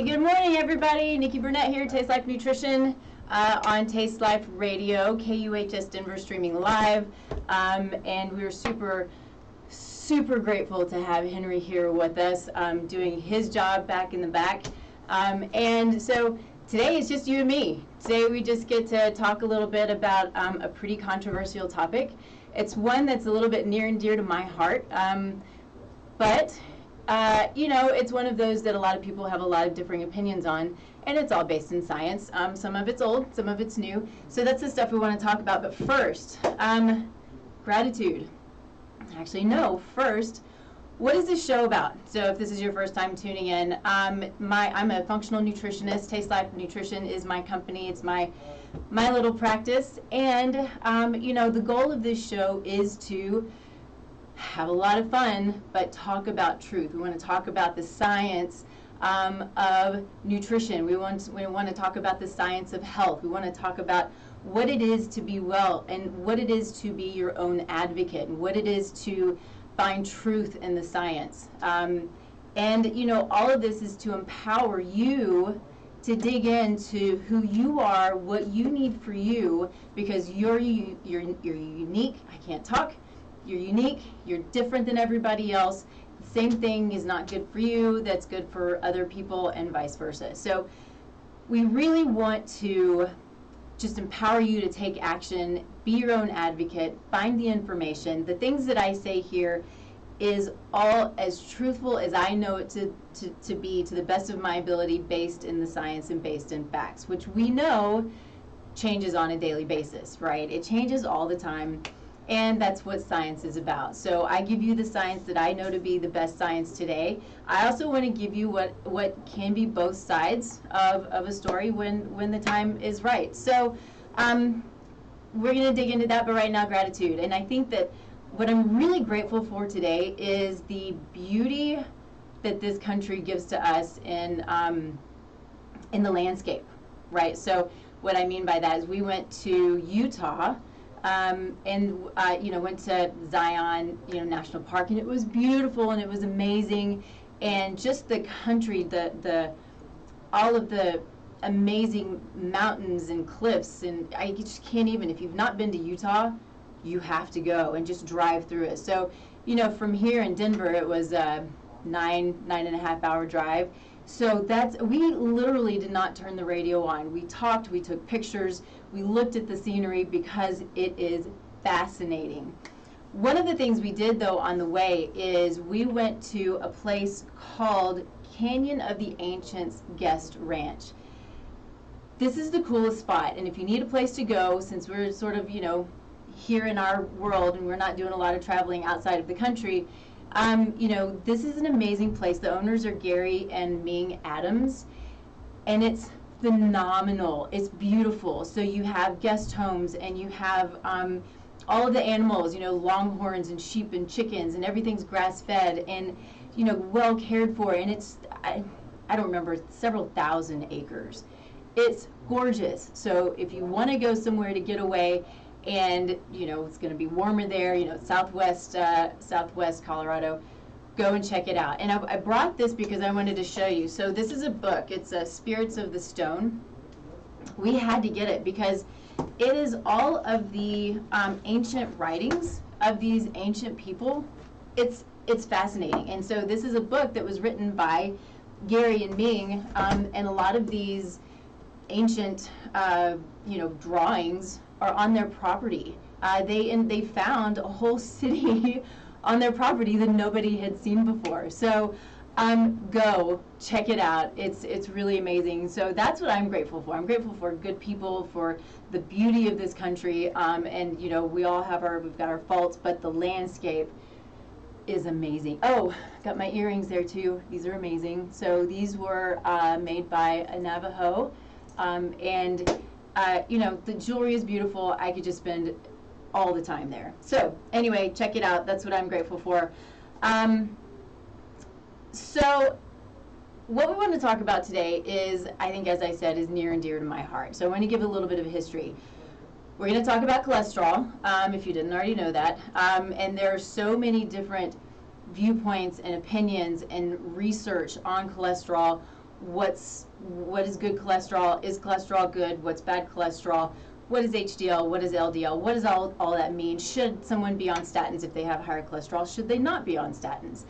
Hey, good morning, everybody. Nikki Burnett here, Taste Life Nutrition on Taste Life Radio, KUHS Denver, streaming live. And we're super grateful to have Henry here with us, doing his job back in the back. And so today it's just you and me. Today we just get to talk a little bit about a pretty controversial topic. It's one that's a little bit near and dear to my heart, but you know, it's one of those that a lot of people have a lot of differing opinions on, and it's all based in science. Some of it's old, some of it's new. So that's the stuff we want to talk about. But first, gratitude. Actually, no, first, what is this show about? So if this is your first time tuning in, I'm a functional nutritionist. Taste Life Nutrition is my company. It's my little practice. And, you know, the goal of this show is to have a lot of fun, but talk about truth. We want to talk about the science of nutrition. We want to talk about the science of health. We want to talk about what it is to be well and what it is to be your own advocate and what it is to find truth in the science. And, you know, all of this is to empower you to dig into who you are, what you need for you, because you're unique. I can't talk. You're unique, you're different than everybody else. The same thing is not good for you, that's good for other people, and vice versa. So we really want to just empower you to take action, be your own advocate, find the information. The things that I say here is all as truthful as I know it to be, to the best of my ability, based in the science and based in facts, which we know changes on a daily basis, right? It changes all the time. And that's what science is about. So I give you the science that I know to be the best science today. I also want to give you what can be both sides of a story when the time is right. So we're going to dig into that, but right now, gratitude. And I think that what I'm really grateful for today is the beauty that this country gives to us in the landscape, right? So what I mean by that is we went to Utah, and you know, went to Zion, you know, National Park, and it was beautiful and it was amazing, and just the country, all of the amazing mountains and cliffs, and I just can't even. If you've not been to Utah, you have to go and just drive through it. So, you know, from here in Denver, it was a 9.5 hour drive. So we literally did not turn the radio on. We talked, we took pictures, we looked at the scenery because it is fascinating. One of the things we did, though, on the way is we went to a place called Canyon of the Ancients Guest Ranch. This is the coolest spot, and if you need a place to go, since we're sort of, you know, here in our world and we're not doing a lot of traveling outside of the country, you know, this is an amazing place. The owners are Gary and Ming Adams, and it's phenomenal. It's beautiful. So you have guest homes, and you have all of the animals, you know, longhorns and sheep and chickens, and everything's grass-fed and, you know, well cared for. And it's, I don't remember, several thousand acres. It's gorgeous. So if you want to go somewhere to get away, and, you know, it's going to be warmer there, you know, southwest Colorado, go and check it out. And I brought this because I wanted to show you. So this is a book. It's Spirits of the Stone. We had to get it because it is all of the ancient writings of these ancient people. It's fascinating. And so this is a book that was written by Gary and Ming, and a lot of these ancient, you know, drawings are on their property. They found a whole city on their property that nobody had seen before. So go check it out. It's really amazing. So that's what I'm grateful for. I'm grateful for good people, for the beauty of this country, and, you know, we've got our faults, but the landscape is amazing. Oh, got my earrings there too. These are amazing. So these were made by a Navajo, and you know, the jewelry is beautiful. I could just spend all the time there. So anyway, check it out. That's what I'm grateful for. So what we want to talk about today is, I think, as I said, is near and dear to my heart. So I want to give a little bit of a history. We're going to talk about cholesterol, if you didn't already know that. And there are so many different viewpoints and opinions and research on cholesterol what is good cholesterol? Is cholesterol good? What's bad cholesterol? What is HDL? What is LDL? What does all that mean? Should someone be on statins if they have higher cholesterol? Should they not be on statins?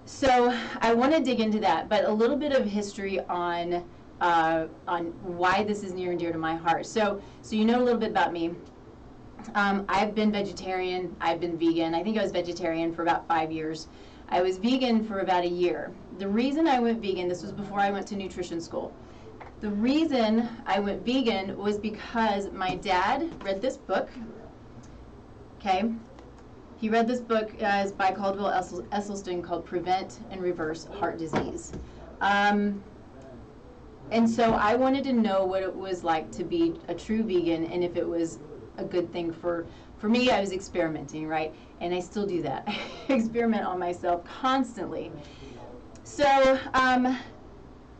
So I want to dig into that, but a little bit of history on why this is near and dear to my heart. So you know a little bit about me. I've been vegetarian. I've been vegan. I think I was vegetarian for about 5 years. I was vegan for about a year. The reason I went vegan, this was before I went to nutrition school. The reason I went vegan was because my dad read this book. Okay. He read this book by Caldwell Esselstyn called Prevent and Reverse Heart Disease. And so I wanted to know what it was like to be a true vegan and if it was a good thing for me. I was experimenting, right? And I still do that. I experiment on myself constantly. So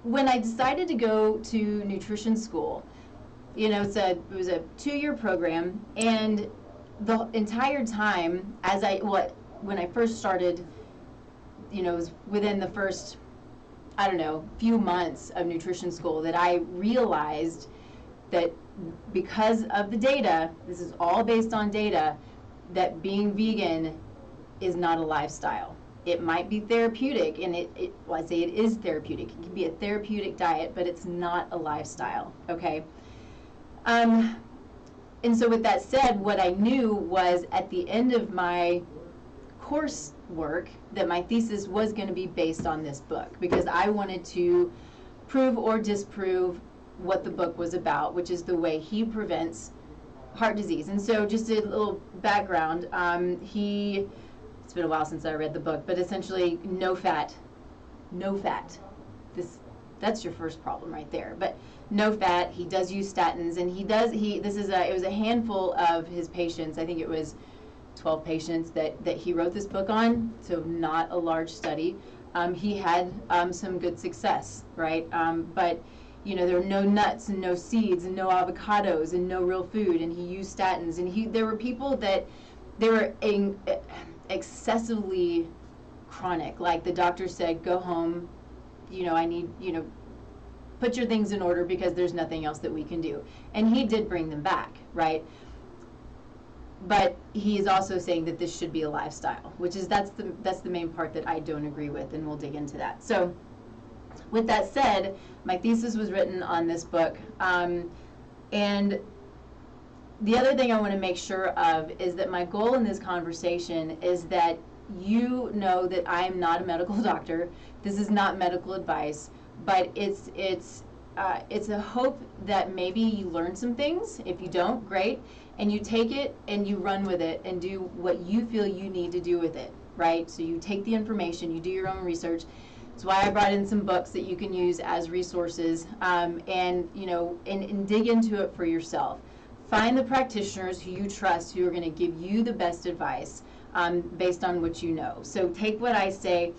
when I decided to go to nutrition school, you know, it was a 2-year program, and the entire time when I first started, you know, it was within the first, I don't know, few months of nutrition school that I realized that because of the data, this is all based on data, that being vegan is not a lifestyle. It might be therapeutic, and well, I say it is therapeutic. It can be a therapeutic diet, but it's not a lifestyle, okay? And so with that said, what I knew was at the end of my coursework that my thesis was going to be based on this book, because I wanted to prove or disprove what the book was about, which is the way he prevents heart disease. And so just a little background, it's been a while since I read the book, but essentially no fat. That's your first problem right there. But no fat. He does use statins, and it was a handful of his patients. I think it was 12 patients that he wrote this book on, so not a large study. He had some good success, right? But you know, there were no nuts and no seeds and no avocados and no real food, and he used statins. And there were people that they were excessively chronic. Like the doctor said, go home, you know, I need, you know, put your things in order because there's nothing else that we can do. And he did bring them back, right? But he is also saying that this should be a lifestyle, which is that's the main part that I don't agree with, and we'll dig into that. So with that said, my thesis was written on this book, and the other thing I want to make sure of is that my goal in this conversation is that you know that I am not a medical doctor. This is not medical advice, but it's a hope that maybe you learn some things. If you don't, great, and you take it and you run with it and do what you feel you need to do with it, right? So you take the information, you do your own research. That's why I brought in some books that you can use as resources, and you know, and dig into it for yourself. Find the practitioners who you trust, who are going to give you the best advice based on what you know. So take what I say,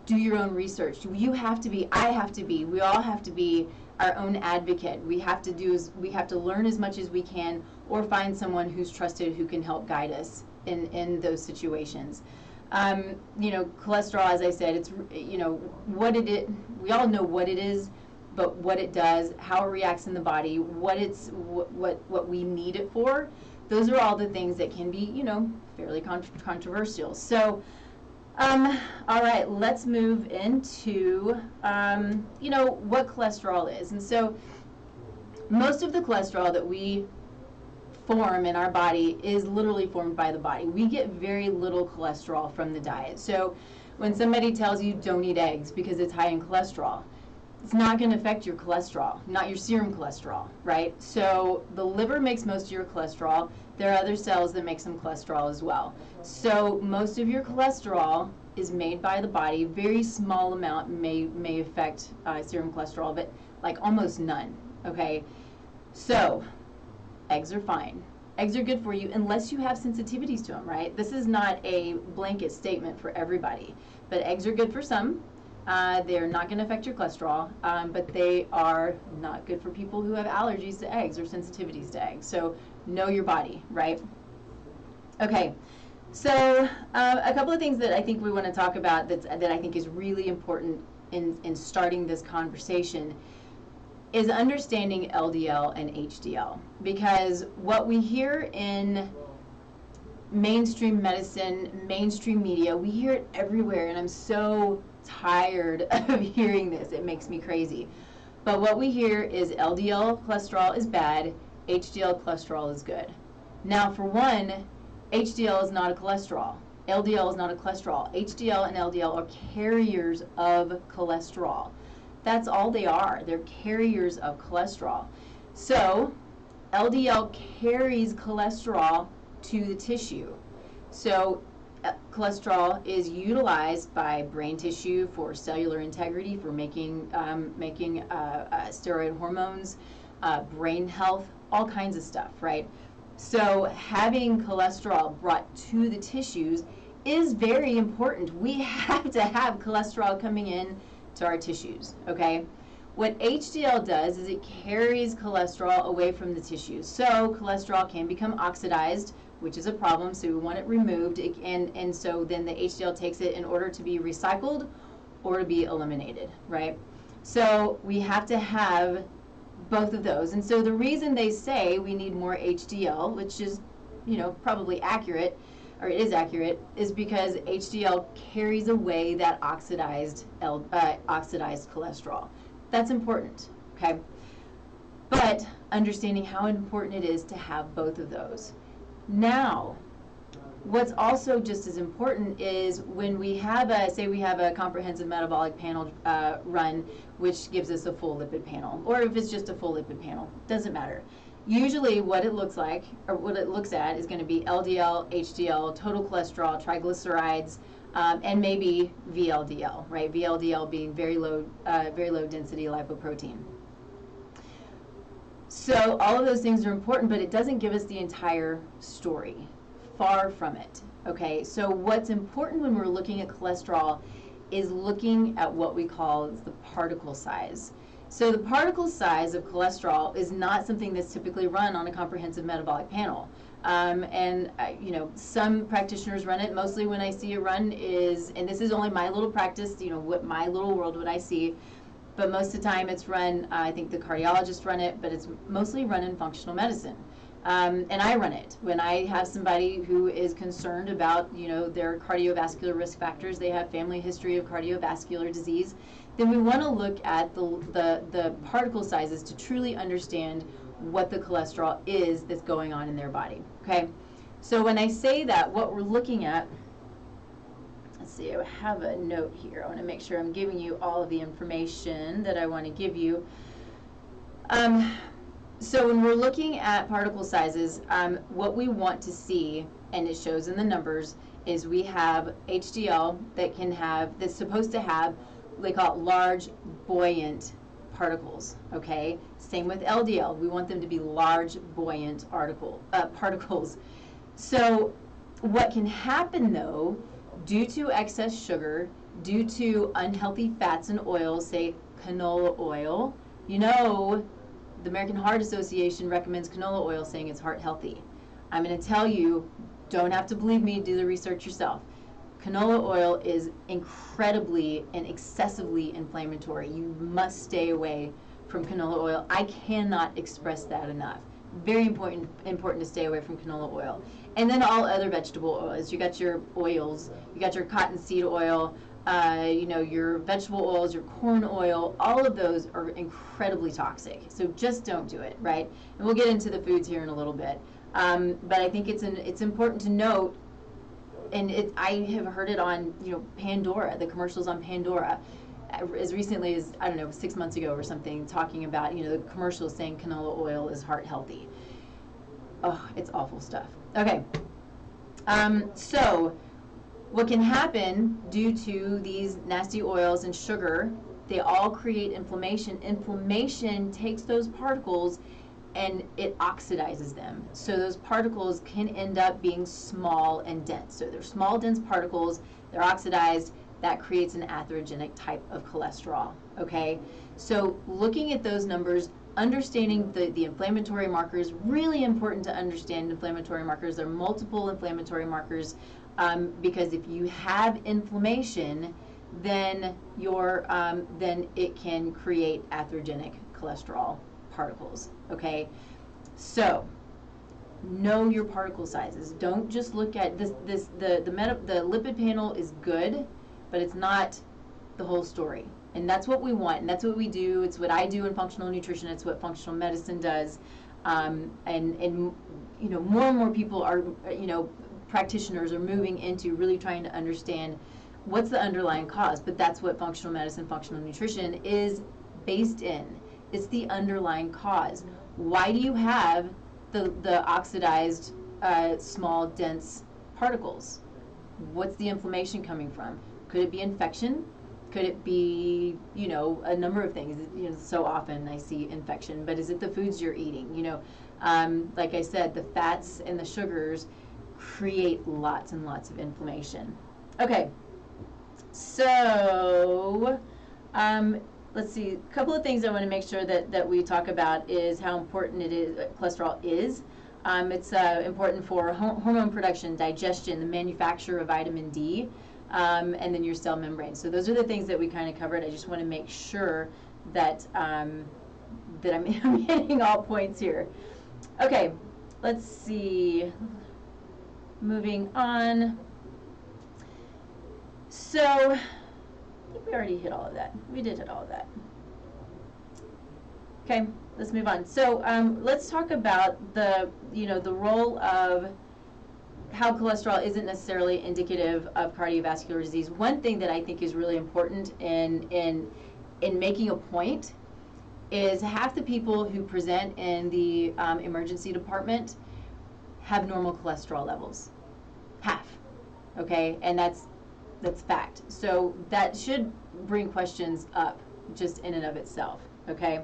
do your own research. You have to be, I have to be, we all have to be our own advocate. We have to learn as much as we can, or find someone who's trusted who can help guide us in those situations. You know, cholesterol, as I said, it's, you know, we all know what it is, but what it does, how it reacts in the body, what we need it for, those are all the things that can be, you know, fairly controversial. So, all right, let's move into, you know, what cholesterol is. And so most of the cholesterol that we form in our body is literally formed by the body. We get very little cholesterol from the diet. So when somebody tells you don't eat eggs because it's high in cholesterol, it's not going to affect your cholesterol, not your serum cholesterol, right? So the liver makes most of your cholesterol. There are other cells that make some cholesterol as well. So most of your cholesterol is made by the body. Very small amount may affect serum cholesterol, but like almost none, okay? So eggs are fine. Eggs are good for you unless you have sensitivities to them, right? This is not a blanket statement for everybody, but eggs are good for some. They're not going to affect your cholesterol, but they are not good for people who have allergies to eggs or sensitivities to eggs. So know your body, right? Okay, so a couple of things that I think we want to talk about that I think is really important in starting this conversation is understanding LDL and HDL, because what we hear in mainstream medicine, mainstream media, we hear it everywhere, and I'm so tired of hearing this. It makes me crazy. But what we hear is LDL cholesterol is bad, HDL cholesterol is good. Now, for one, HDL is not a cholesterol. LDL is not a cholesterol. HDL and LDL are carriers of cholesterol. That's all they are. They're carriers of cholesterol. So, LDL carries cholesterol to the tissue. So, cholesterol is utilized by brain tissue for cellular integrity, for making steroid hormones, brain health, all kinds of stuff, right? So having cholesterol brought to the tissues is very important. We have to have cholesterol coming in to our tissues, okay? What HDL does is it carries cholesterol away from the tissues. So cholesterol can become oxidized, which is a problem, so we want it removed, and so then the HDL takes it in order to be recycled or to be eliminated, right? So we have to have both of those. And so the reason they say we need more HDL, which is, probably accurate, or it is accurate, is because HDL carries away that oxidized cholesterol. That's important, okay? But understanding how important it is to have both of those. Now, what's also just as important is when we have say we have a comprehensive metabolic panel run, which gives us a full lipid panel, or if it's just a full lipid panel, doesn't matter. Usually what it looks like, or what it looks at, is going to be LDL, HDL, total cholesterol, triglycerides, and maybe VLDL, right? VLDL being very low density lipoprotein. So all of those things are important, but it doesn't give us the entire story. Far from it, okay? So what's important when we're looking at cholesterol is looking at what we call the particle size. So the particle size of cholesterol is not something that's typically run on a comprehensive metabolic panel. Some practitioners run it. Mostly when I see it run is, and this is only my little practice, what my little world, what I see, but most of the time it's run, I think the cardiologists run it, but it's mostly run in functional medicine. And I run it when I have somebody who is concerned about, their cardiovascular risk factors, they have family history of cardiovascular disease, then we want to look at the particle sizes to truly understand what the cholesterol is that's going on in their body, okay? So when I say that, what we're looking at, let's see, I have a note here. I want to make sure I'm giving you all of the information that I want to give you. So when we're looking at particle sizes, what we want to see, and it shows in the numbers, is we have HDL that's supposed to have, they call it large buoyant particles, okay? Same with LDL. We want them to be large buoyant particles. So what can happen though, due to excess sugar, due to unhealthy fats and oils, say canola oil, the American Heart Association recommends canola oil, saying it's heart healthy. I'm going to tell you, don't have to believe me, do the research yourself. Canola oil is incredibly and excessively inflammatory. You must stay away from canola oil. I cannot express that enough. Very important to stay away from canola oil. And then all other vegetable oils. You got your oils, you got your cottonseed oil, your vegetable oils, your corn oil, all of those are incredibly toxic. So just don't do it, right? And we'll get into the foods here in a little bit. But I think it's important to note, and I have heard it on, Pandora, the commercials on Pandora, as recently as, 6 months ago or something, talking about, the commercials saying canola oil is heart healthy. Oh, it's awful stuff. Okay. So what can happen due to these nasty oils and sugar, they all create inflammation. Inflammation takes those particles and it oxidizes them. So those particles can end up being small and dense. So they're small, dense particles, they're oxidized, that creates an atherogenic type of cholesterol, okay? So looking at those numbers, understanding the inflammatory markers, really important to understand inflammatory markers. There are multiple inflammatory markers because if you have inflammation, then then it can create atherogenic cholesterol particles. Okay, so know your particle sizes. Don't just look at this. The lipid panel is good, but it's not the whole story. And that's what we want, and that's what we do. It's what I do in functional nutrition. It's what functional medicine does. And you know, more and more people are, you know, practitioners are moving into really trying to understand what's the underlying cause. But that's what functional medicine, functional nutrition is based in. It's the underlying cause. Why do you have the oxidized, small, dense particles? What's the inflammation coming from? Could it be infection? Could it be, you know, a number of things? You know, so often I see infection, but is it the foods you're eating? You know, like I said, the fats and the sugars create lots and lots of inflammation. Okay, so let's see. A couple of things I want to make sure that we talk about is how important cholesterol is. It's important for hormone production, digestion, the manufacture of vitamin D, and then your cell membrane. So those are the things that we kind of covered. I just want to make sure that that I'm hitting all points here. Okay, let's see. Moving on. So I think we already hit all of that. We did hit all of that. Okay, let's move on. So let's talk about the role of how cholesterol isn't necessarily indicative of cardiovascular disease. One thing that I think is really important in making a point is half the people who present in the emergency department have normal cholesterol levels. Half, okay, and that's fact. So that should bring questions up just in and of itself, okay.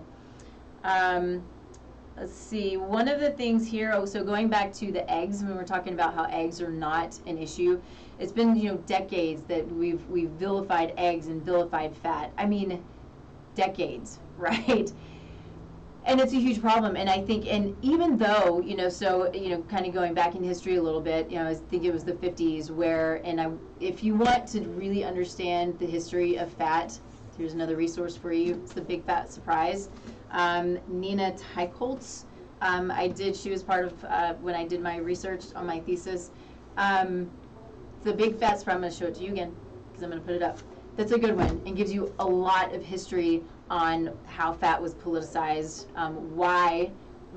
Let's see, one of the things here, so going back to the eggs, when we're talking about how eggs are not an issue, it's been, you know, decades that we've vilified eggs and vilified fat. I mean, decades, right? And it's a huge problem. And I think, and even though, you know, so, you know, kind of going back in history a little bit, you know, I think it was the 50s where, if you want to really understand the history of fat, here's another resource for you. It's the Big Fat Surprise. Nina Teicholz, she was part of, when I did my research on my thesis. The Big Fat Surprise, I'm going to show it to you again, because I'm going to put it up. That's a good one, and gives you a lot of history on how fat was politicized, why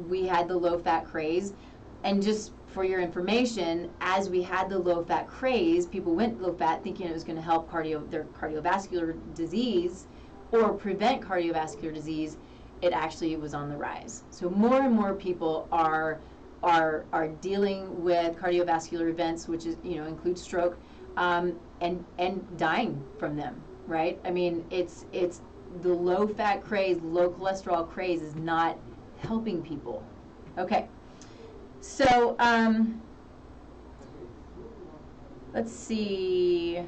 we had the low-fat craze. And just for your information, as we had the low-fat craze, people went low-fat thinking it was going to help their cardiovascular disease or prevent cardiovascular disease. It actually was on the rise. So more and more people are dealing with cardiovascular events, which is, you know, include stroke, and dying from them, right? I mean, it's the low-fat craze, low cholesterol craze is not helping people. Okay, so let's see.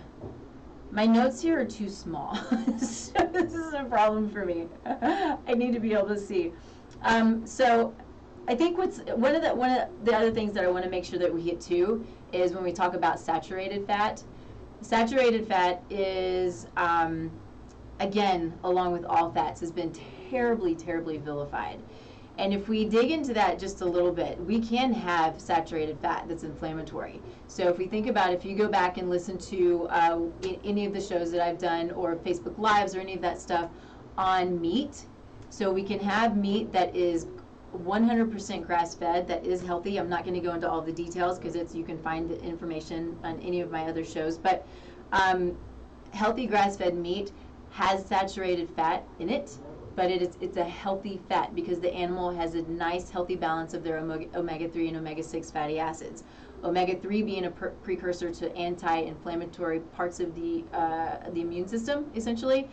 My notes here are too small, so this is a problem for me. I need to be able to see. So I think one of the other things that I want to make sure that we hit too is when we talk about saturated fat. Saturated fat is, again, along with all fats, has been terribly, terribly vilified. And if we dig into that just a little bit, we can have saturated fat that's inflammatory. So if we think about, if you go back and listen to any of the shows that I've done, or Facebook Lives, or any of that stuff on meat, so we can have meat that is 100% grass-fed, that is healthy. I'm not going to go into all the details because you can find the information on any of my other shows, but healthy grass-fed meat has saturated fat in it, but it's a healthy fat because the animal has a nice healthy balance of their omega-3 and omega-6 fatty acids. Omega-3 being a precursor to anti-inflammatory parts of the immune system, essentially.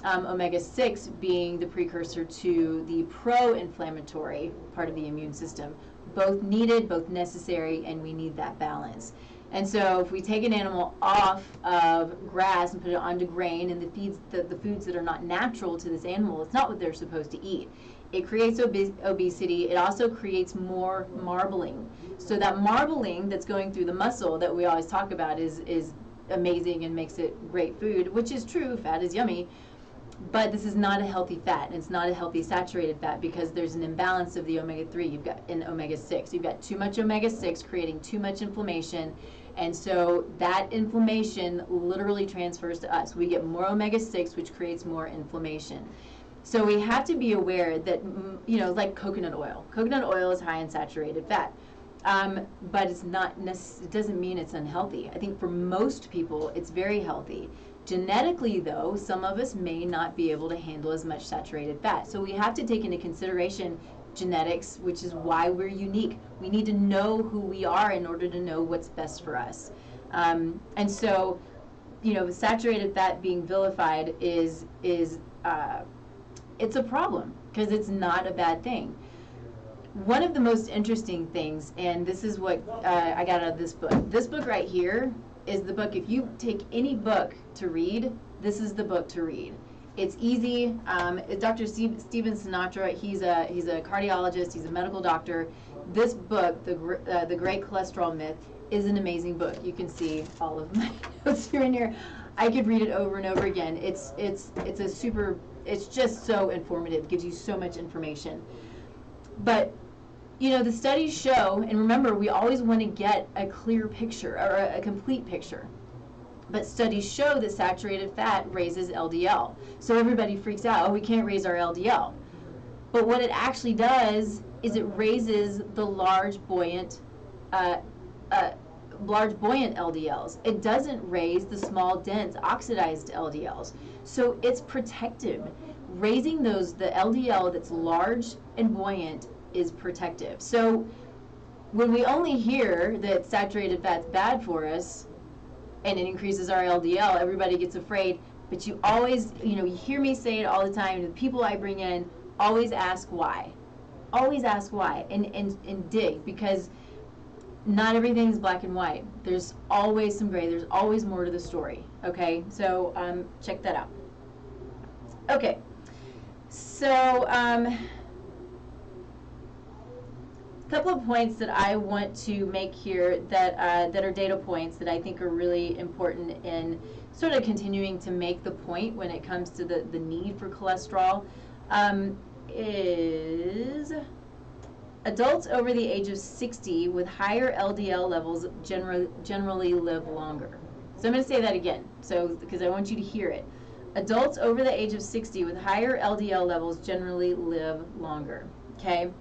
Omega-6 being the precursor to the pro-inflammatory part of the immune system. Both needed, both necessary, and we need that balance. And so if we take an animal off of grass and put it onto grain and the foods that are not natural to this animal, it's not what they're supposed to eat. It creates obesity. It also creates more marbling. So that marbling that's going through the muscle that we always talk about is amazing and makes it great food, which is true, fat is yummy. But this is not a healthy fat, and it's not a healthy saturated fat because there's an imbalance of the omega-3 you've got in omega-6. You've got too much omega-6 creating too much inflammation, and so that inflammation literally transfers to us. We get more omega-6, which creates more inflammation. So we have to be aware that, you know, like coconut oil. Coconut oil is high in saturated fat, but it's not. It doesn't mean it's unhealthy. I think for most people, it's very healthy. Genetically, though, some of us may not be able to handle as much saturated fat. So we have to take into consideration genetics, which is why we're unique. We need to know who we are in order to know what's best for us. And so, you know, saturated fat being vilified is it's a problem because it's not a bad thing. One of the most interesting things, and this is what I got out of this book. This book right here is the book. If you take any book to read, this is the book to read. It's easy. Dr. Stephen Sinatra, he's a cardiologist. He's a medical doctor. This book, the Great Cholesterol Myth, is an amazing book. You can see all of my notes here and here. I could read it over and over again. It's just so informative. Gives you so much information. But you know, the studies show, and remember, we always want to get a clear picture or a complete picture. But studies show that saturated fat raises LDL. So everybody freaks out, oh, we can't raise our LDL. But what it actually does is it raises the large buoyant LDLs. It doesn't raise the small, dense, oxidized LDLs. So it's protective. Raising the LDL that's large and buoyant is protective. So when we only hear that saturated fat's bad for us and it increases our LDL, everybody gets afraid. But you always, you know, you hear me say it all the time. The people I bring in always ask why. Always ask why and dig, because not everything's black and white. There's always some gray. There's always more to the story. Okay, so check that out. Okay, so couple of points that I want to make here that are data points that I think are really important in sort of continuing to make the point when it comes to the need for cholesterol is adults over the age of 60 with higher LDL levels generally live longer. So I'm going to say that again, so because I want you to hear it. Adults over the age of 60 with higher LDL levels generally live longer. Okay.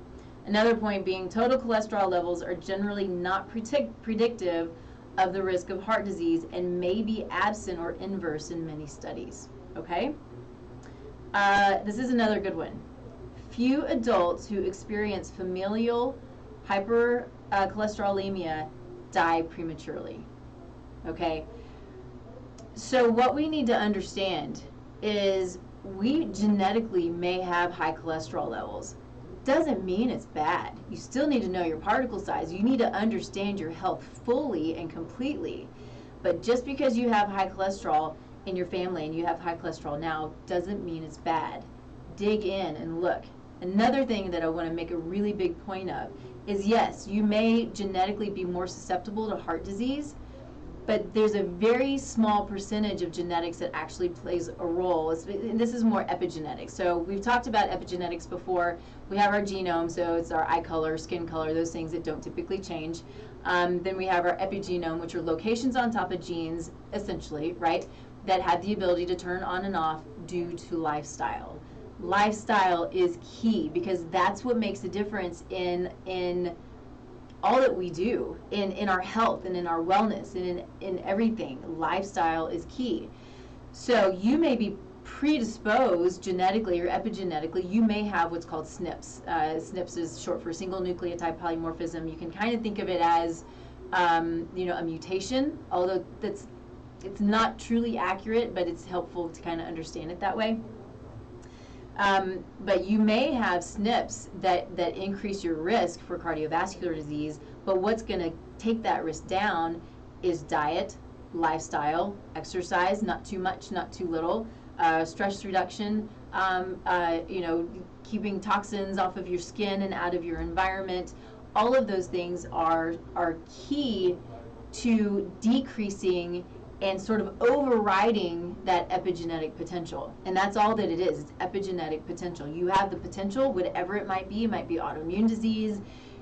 Another point being total cholesterol levels are generally not predictive of the risk of heart disease and may be absent or inverse in many studies. Okay? This is another good one. Few adults who experience familial hypercholesterolemia die prematurely. Okay? So what we need to understand is we genetically may have high cholesterol levels. Doesn't mean it's bad. You still need to know your particle size. You need to understand your health fully and completely. But just because you have high cholesterol in your family and you have high cholesterol now doesn't mean it's bad. Dig in and look. Another thing that I want to make a really big point of is, yes, you may genetically be more susceptible to heart disease, but there's a very small percentage of genetics that actually plays a role. And this is more epigenetics. So we've talked about epigenetics before. We have our genome, so it's our eye color, skin color, those things that don't typically change. Then we have our epigenome, which are locations on top of genes, essentially, right, that have the ability to turn on and off due to lifestyle. Lifestyle is key because that's what makes a difference in all that we do, in our health and in our wellness and in everything. Lifestyle is key. So you may be predisposed genetically or epigenetically. You may have what's called SNPs. SNPs is short for single nucleotide polymorphism. You can kind of think of it as you know, a mutation, although it's not truly accurate, but it's helpful to kind of understand it that way. But you may have SNPs that increase your risk for cardiovascular disease, but what's going to take that risk down is diet, lifestyle, exercise, not too much, not too little, stress reduction, you know, keeping toxins off of your skin and out of your environment. All of those things are key to decreasing and sort of overriding that epigenetic potential. And that's all that it is. It's epigenetic potential. You have the potential, whatever it might be. It might be autoimmune disease.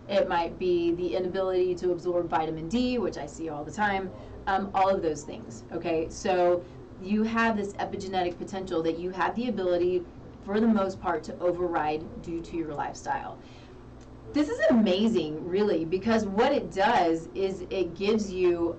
It might be the inability to absorb vitamin D, which I see all the time. All of those things, okay? So you have this epigenetic potential that you have the ability, for the most part, to override due to your lifestyle. This is amazing, really, because what it does is it gives you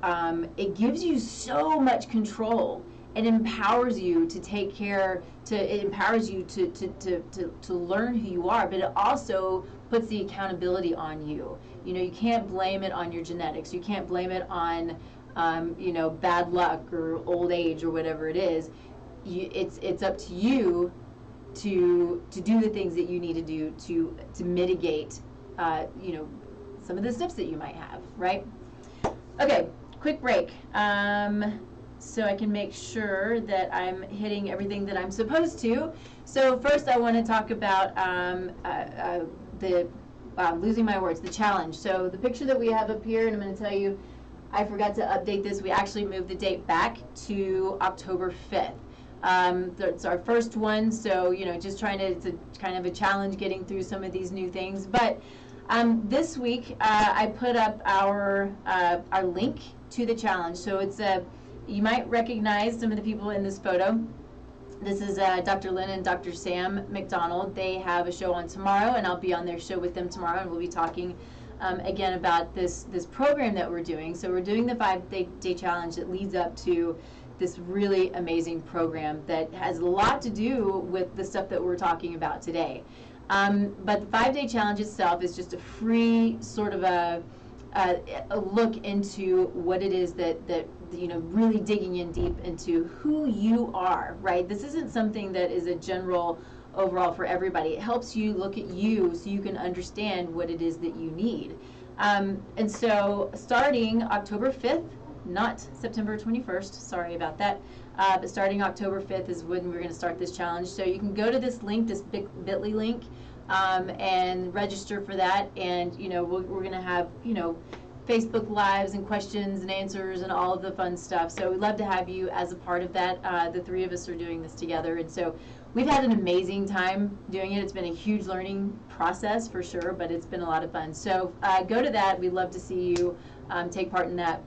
so much control. It empowers you to take care, it empowers you to learn who you are, but it also puts the accountability on you. You know, you can't blame it on your genetics. You can't blame it on, you know, bad luck or old age or whatever it is. It's up to you to do the things that you need to do to mitigate, you know, some of the steps that you might have, right? Okay, quick break. So I can make sure that I'm hitting everything that I'm supposed to. So first I want to talk about losing my words, the challenge. So the picture that we have up here, and I'm going to tell you, I forgot to update this. We actually moved the date back to October 5th. It's our first one, so, you know, just trying to, it's kind of a challenge getting through some of these new things. But this week I put up our link to the challenge. So it's you might recognize some of the people in this photo. This is Dr. Lynn and Dr. Sam McDonald. They have a show on tomorrow, and I'll be on their show with them tomorrow, and we'll be talking again about this program that we're doing. So we're doing the 5-day challenge that leads up to this really amazing program that has a lot to do with the stuff that we're talking about today. But the 5-day challenge itself is just a free sort of a look into what it is that you know, really digging in deep into who you are, right? This isn't something that is a general overall for everybody. It helps you look at you so you can understand what it is that you need. And so starting October 5th, not September 21st, sorry about that, but starting October 5th is when we're going to start this challenge. So you can go to this link, this bit.ly link, and register for that. And, you know, we're going to have, you know, Facebook Lives and questions and answers and all of the fun stuff. So we'd love to have you as a part of that. The three of us are doing this together. And so we've had an amazing time doing it. It's been a huge learning process for sure, but it's been a lot of fun. So go to that. We'd love to see you take part in that.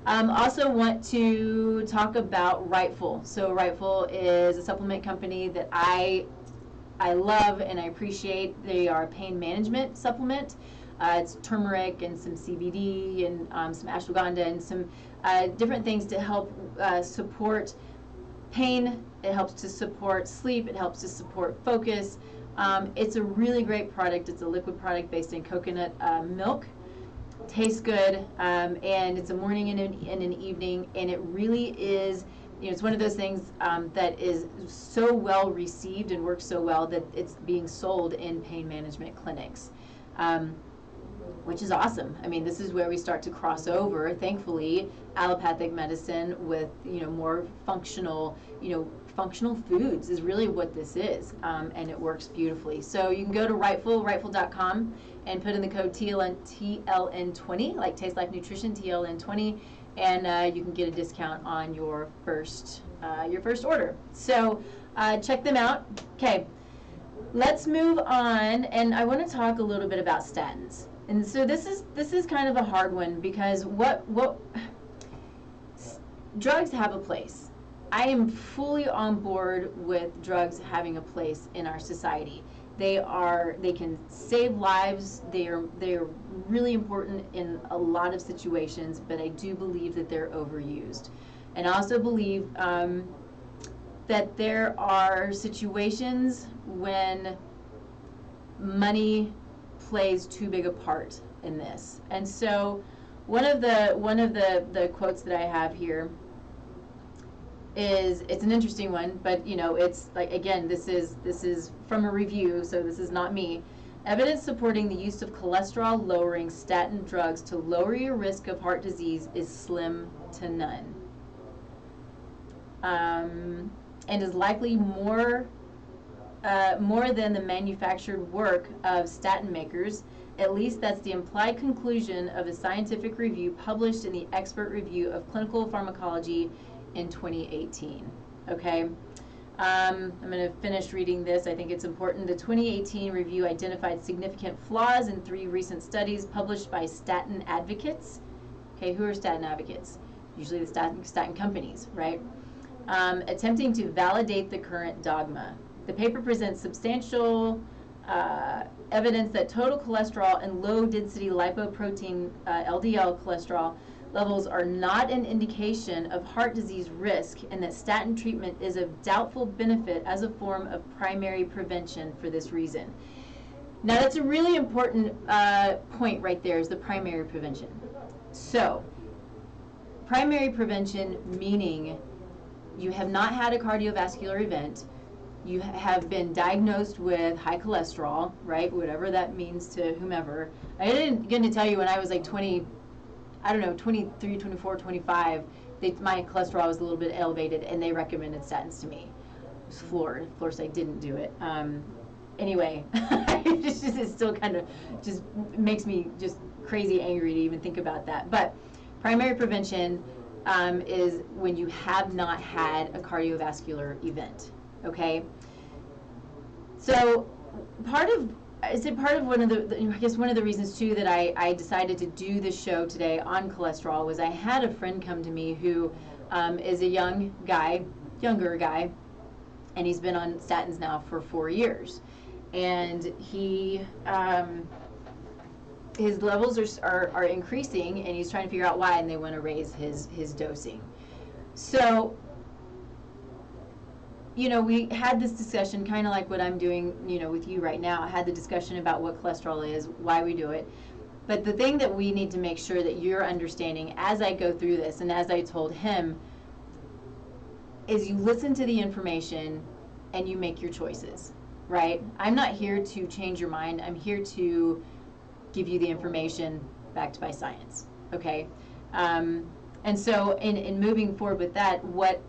Also want to talk about Rightful. So Rightful is a supplement company that I love and I appreciate. They are a pain management supplement. It's turmeric and some CBD and some ashwagandha and some different things to help support pain. It helps to support sleep. It helps to support focus. It's a really great product. It's a liquid product based in coconut milk. Tastes good, and it's a morning and an evening, and it really is, you know, it's one of those things that is so well received and works so well that it's being sold in pain management clinics, which is awesome. I mean, this is where we start to cross over, thankfully, allopathic medicine with, you know, more functional, you know, functional foods is really what this is, and it works beautifully. So you can go to rightful.com and put in the code TLN20, like Taste Life Nutrition, TLN20, and you can get a discount on your first order. So check them out. Okay, let's move on, and I want to talk a little bit about statins. And so this is kind of a hard one because what drugs have a place. I am fully on board with drugs having a place in our society. They can save lives. They are really important in a lot of situations, but I do believe that they're overused. And I also believe that there are situations when money plays too big a part in this. And so one of the quotes that I have here is, it's an interesting one, but you know, it's like, again, this is from a review, so this is not me. Evidence supporting the use of cholesterol lowering statin drugs to lower your risk of heart disease is slim to none, and is likely more than the manufactured work of statin makers. At least that's the implied conclusion of a scientific review published in the Expert Review of Clinical Pharmacology in 2018. Okay. I'm going to finish reading this. I think it's important. The 2018 review identified significant flaws in 3 recent studies published by statin advocates. Okay, who are statin advocates? Usually the statin companies, right? Attempting to validate the current dogma. The paper presents substantial evidence that total cholesterol and low-density lipoprotein LDL cholesterol levels are not an indication of heart disease risk, and that statin treatment is of doubtful benefit as a form of primary prevention for this reason. Now, that's a really important point right there, is the primary prevention. So, primary prevention meaning you have not had a cardiovascular event, you have been diagnosed with high cholesterol, right, whatever that means to whomever. I didn't get to tell you when I was like 20, I don't know, 23, 24, 25, my cholesterol was a little bit elevated, and they recommended statins to me. I was floored. Of course, I didn't do it. Anyway, it still kind of just makes me just crazy angry to even think about that. But primary prevention is when you have not had a cardiovascular event, okay? So part of one of the reasons too that I decided to do this show today on cholesterol was I had a friend come to me who is a younger guy, and he's been on statins now for 4 years, and his levels are increasing, and he's trying to figure out why, and they want to raise his dosing. So, you know, we had this discussion, kind of like what I'm doing, you know, with you right now. I had the discussion about what cholesterol is, why we do it. But the thing that we need to make sure that you're understanding as I go through this, and as I told him, is you listen to the information and you make your choices, right? I'm not here to change your mind. I'm here to give you the information backed by science, okay? And so in moving forward with that, what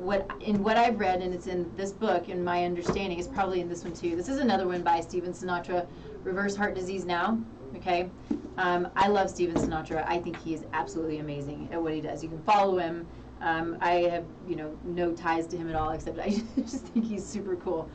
I've read, and it's in this book, and my understanding is probably in this one too. This is another one by Stephen Sinatra, Reverse Heart Disease Now, okay? I love Stephen Sinatra. I think he is absolutely amazing at what he does. You can follow him. I have, you know, no ties to him at all, except I just think he's super cool.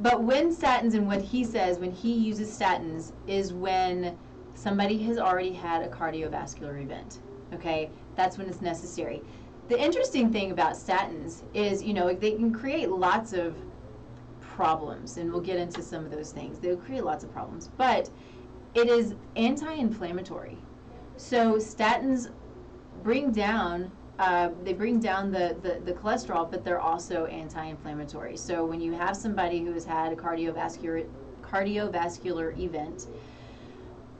But when statins, and what he says when he uses statins, is when somebody has already had a cardiovascular event, okay? That's when it's necessary. The interesting thing about statins is, you know, they can create lots of problems, and we'll get into some of those things. They'll create lots of problems, but it is anti-inflammatory. So statins bring down the cholesterol, but they're also anti-inflammatory. So when you have somebody who has had a cardiovascular event,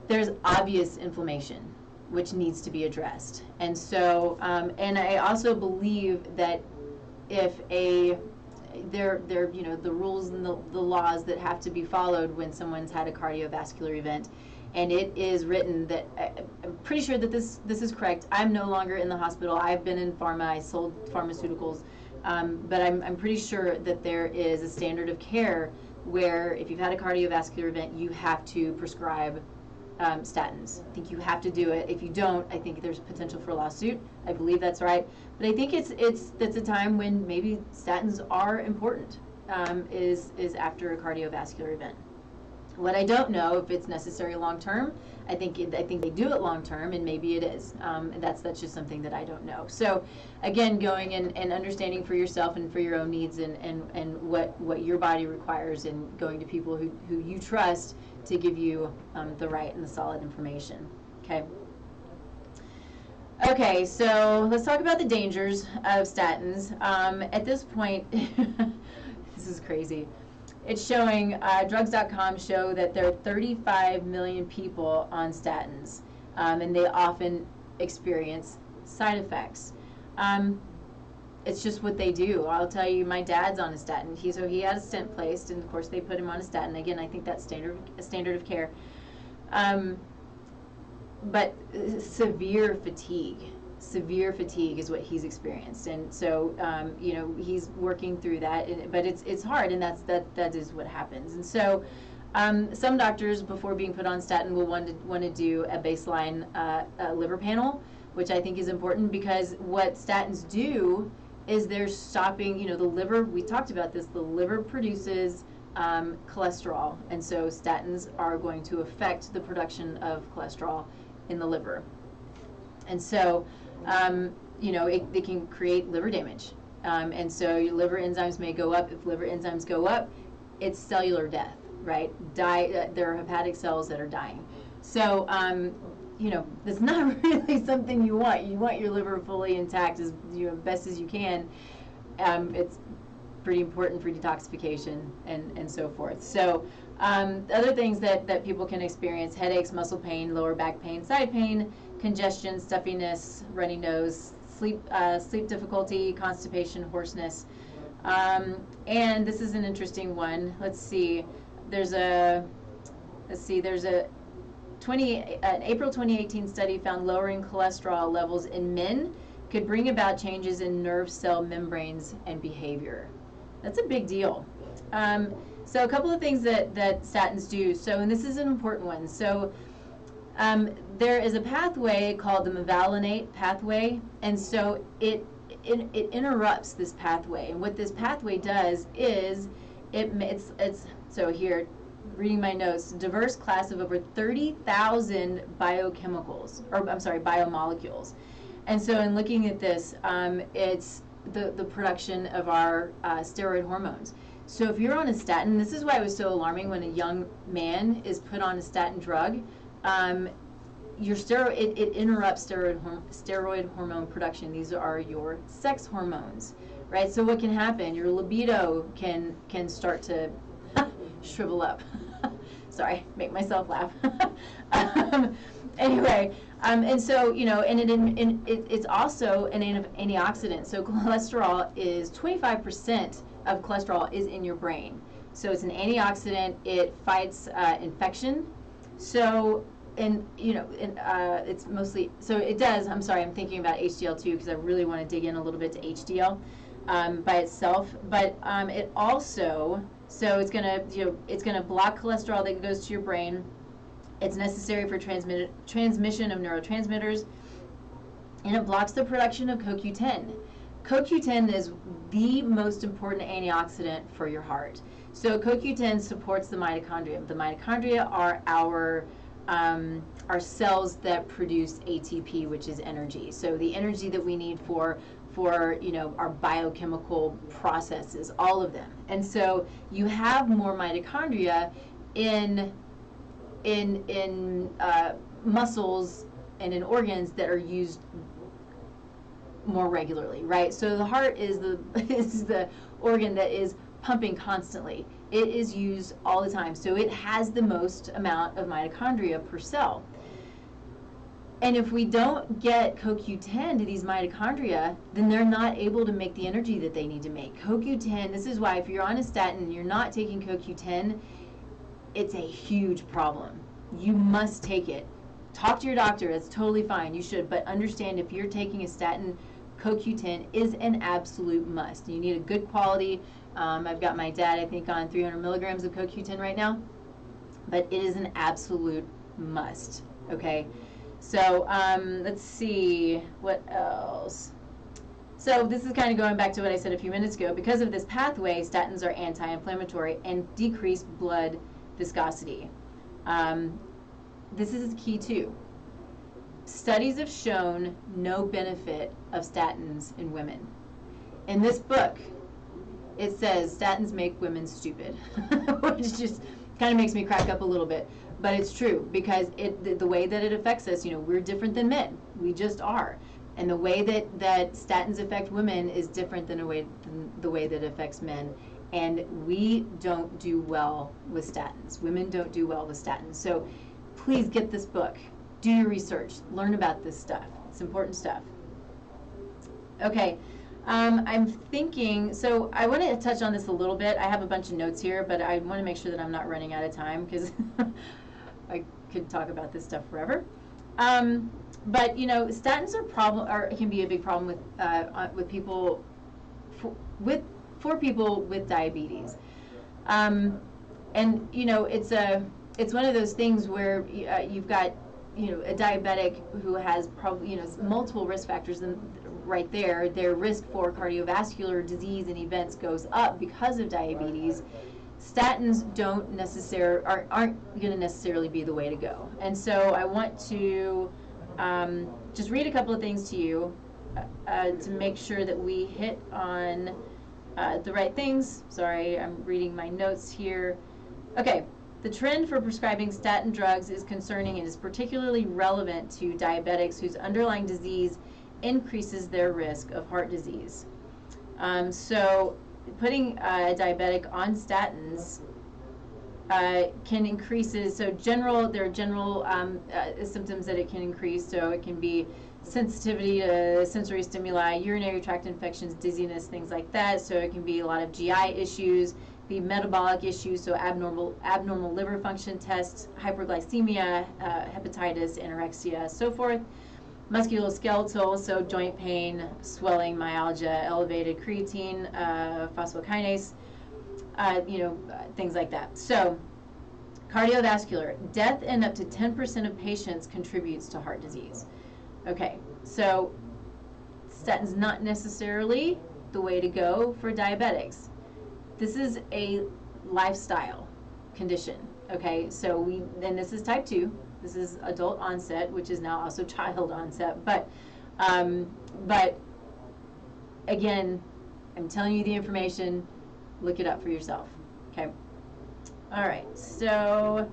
there's obvious inflammation which needs to be addressed. And so, and I also believe that if there you know, the rules and the laws that have to be followed when someone's had a cardiovascular event, and it is written that, I'm pretty sure that this is correct. I'm no longer in the hospital. I've been in pharma. I sold pharmaceuticals, but I'm pretty sure that there is a standard of care where if you've had a cardiovascular event, you have to prescribe statins. I think you have to do it. If you don't, I think there's potential for a lawsuit. I believe that's right. But I think that's a time when maybe statins are important, is after a cardiovascular event. What I don't know if it's necessary long term. I think they do it long term, and maybe it is. And that's just something that I don't know. So again, going and understanding for yourself and for your own needs and what your body requires, and going to people who you trust to give you the right and the solid information. Okay. Okay, so let's talk about the dangers of statins. At this point, this is crazy. It's showing, drugs.com show that there are 35 million people on statins, and they often experience side effects. It's just what they do. I'll tell you, my dad's on a statin. He had a stent placed, and of course they put him on a statin. Again, I think that's standard of care. But severe fatigue is what he's experienced, and so you know, he's working through that. But it's hard, and that is what happens. And so some doctors, before being put on statin, will want to do a baseline liver panel. which I think is important, because what statins do is they're stopping, the liver, we talked about this, the liver produces cholesterol, and so statins are going to affect the production of cholesterol in the liver. And so, they can create liver damage. And so your liver enzymes may go up. If liver enzymes go up, it's cellular death, right? There are hepatic cells that are dying. So, that's not really something you want. You want your liver fully intact as best as you can. It's pretty important for detoxification and so forth. So, other things that people can experience: headaches, muscle pain, lower back pain, side pain, congestion, stuffiness, runny nose, sleep difficulty, constipation, hoarseness. And this is an interesting one. Let's see. There's an April 2018 study found lowering cholesterol levels in men could bring about changes in nerve cell membranes and behavior. That's a big deal. So a couple of things that statins do. So, and this is an important one. So, there is a pathway called the mevalonate pathway, and so it interrupts this pathway. And what this pathway does is it's so here, reading my notes, diverse class of over 30,000 biomolecules. And so in looking at this, it's the production of our steroid hormones. So if you're on a statin, this is why it was so alarming when a young man is put on a statin drug. It interrupts steroid hormone production. These are your sex hormones, right? So what can happen? Your libido can start to shrivel up. Sorry, make myself laugh. Anyway, and so it's also an antioxidant. So cholesterol is 25% of cholesterol is in your brain. So it's an antioxidant. It fights infection. So it's mostly, so it does, I'm sorry, I'm thinking about HDL too, because I really want to dig in a little bit to HDL by itself, but it also, so it's gonna block cholesterol that goes to your brain. It's necessary for transmission of neurotransmitters, and it blocks the production of CoQ10. CoQ10 is the most important antioxidant for your heart. So CoQ10 supports the mitochondria. The mitochondria are our cells that produce ATP, which is energy. So the energy that we need for our biochemical processes, all of them. And so you have more mitochondria in muscles and in organs that are used more regularly, right? So the heart is the organ that is pumping constantly. It is used all the time, so it has the most amount of mitochondria per cell. And if we don't get CoQ10 to these mitochondria, then they're not able to make the energy that they need to make. CoQ10, this is why if you're on a statin and you're not taking CoQ10, it's a huge problem. You must take it. Talk to your doctor, that's totally fine, you should, but understand if you're taking a statin, CoQ10 is an absolute must. You need a good quality. I've got my dad, I think, on 300 milligrams of CoQ10 right now, but it is an absolute must, okay? So let's see, what else? So this is kind of going back to what I said a few minutes ago. Because of this pathway, statins are anti-inflammatory and decrease blood viscosity. This is key too. Studies have shown no benefit of statins in women. In this book, it says statins make women stupid, which just kind of makes me crack up a little bit. But it's true, because the way that it affects us, we're different than men. We just are. And the way that statins affect women is different than the way that it affects men. And we don't do well with statins. Women don't do well with statins. So please get this book. Do your research. Learn about this stuff. It's important stuff. Okay. I'm thinking, so I want to touch on this a little bit. I have a bunch of notes here, but I want to make sure that I'm not running out of time, because I could talk about this stuff forever. But statins can be a big problem with people for people with diabetes. And it's one of those things where you've got a diabetic who has probably, multiple risk factors right there, their risk for cardiovascular disease and events goes up because of diabetes. Statins aren't going to necessarily be the way to go. And so I want to just read a couple of things to you to make sure that we hit on the right things. Sorry, I'm reading my notes here. Okay, the trend for prescribing statin drugs is concerning and is particularly relevant to diabetics whose underlying disease increases their risk of heart disease. So putting a diabetic on statins can increase, so there are general symptoms that it can increase. So it can be sensitivity to sensory stimuli, urinary tract infections, dizziness, things like that. So it can be a lot of GI issues, be metabolic issues, so abnormal liver function tests, hyperglycemia, hepatitis, anorexia, so forth. Musculoskeletal, so joint pain, swelling, myalgia, elevated creatine, phosphokinase, things like that. So cardiovascular, death in up to 10% of patients contributes to heart disease. Okay, so statins not necessarily the way to go for diabetics. This is a lifestyle condition, okay? So and this is type 2. This is adult onset, which is now also child onset. But again, I'm telling you the information. Look it up for yourself, okay? All right, so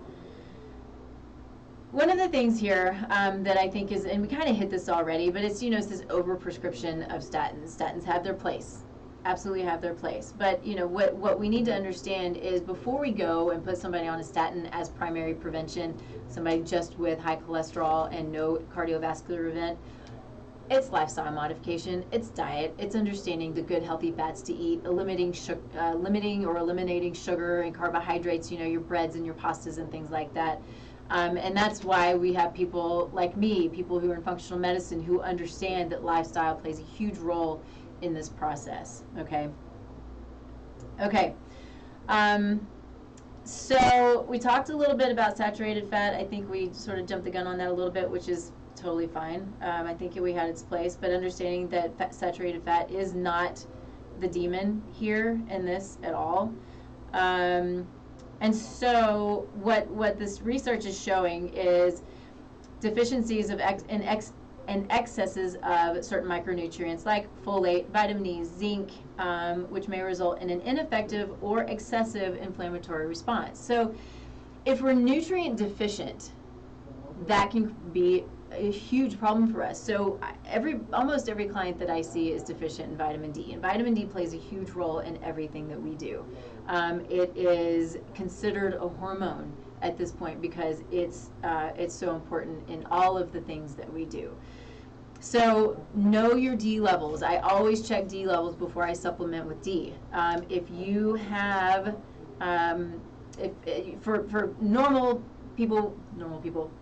one of the things here that I think is, and we kind of hit this already, but it's, it's this overprescription of statins. Statins have their place. Absolutely have their place. But what we need to understand is before we go and put somebody on a statin as primary prevention, somebody just with high cholesterol and no cardiovascular event, it's lifestyle modification, it's diet, it's understanding the good healthy fats to eat, limiting or eliminating sugar and carbohydrates, your breads and your pastas and things like that. And that's why we have people like me, people who are in functional medicine, who understand that lifestyle plays a huge role in this process. Okay. So we talked a little bit about saturated fat. I think we sort of jumped the gun on that a little bit, which is totally fine. I think we had its place, but understanding that saturated fat is not the demon here in this at all. And so what this research is showing is deficiencies and excesses of certain micronutrients like folate, vitamin E, zinc, which may result in an ineffective or excessive inflammatory response. So if we're nutrient deficient, that can be a huge problem for us. So almost every client that I see is deficient in vitamin D, and vitamin D plays a huge role in everything that we do. It is considered a hormone at this point because it's so important in all of the things that we do. So know your D levels. I always check D levels before I supplement with D. If you have, for normal people,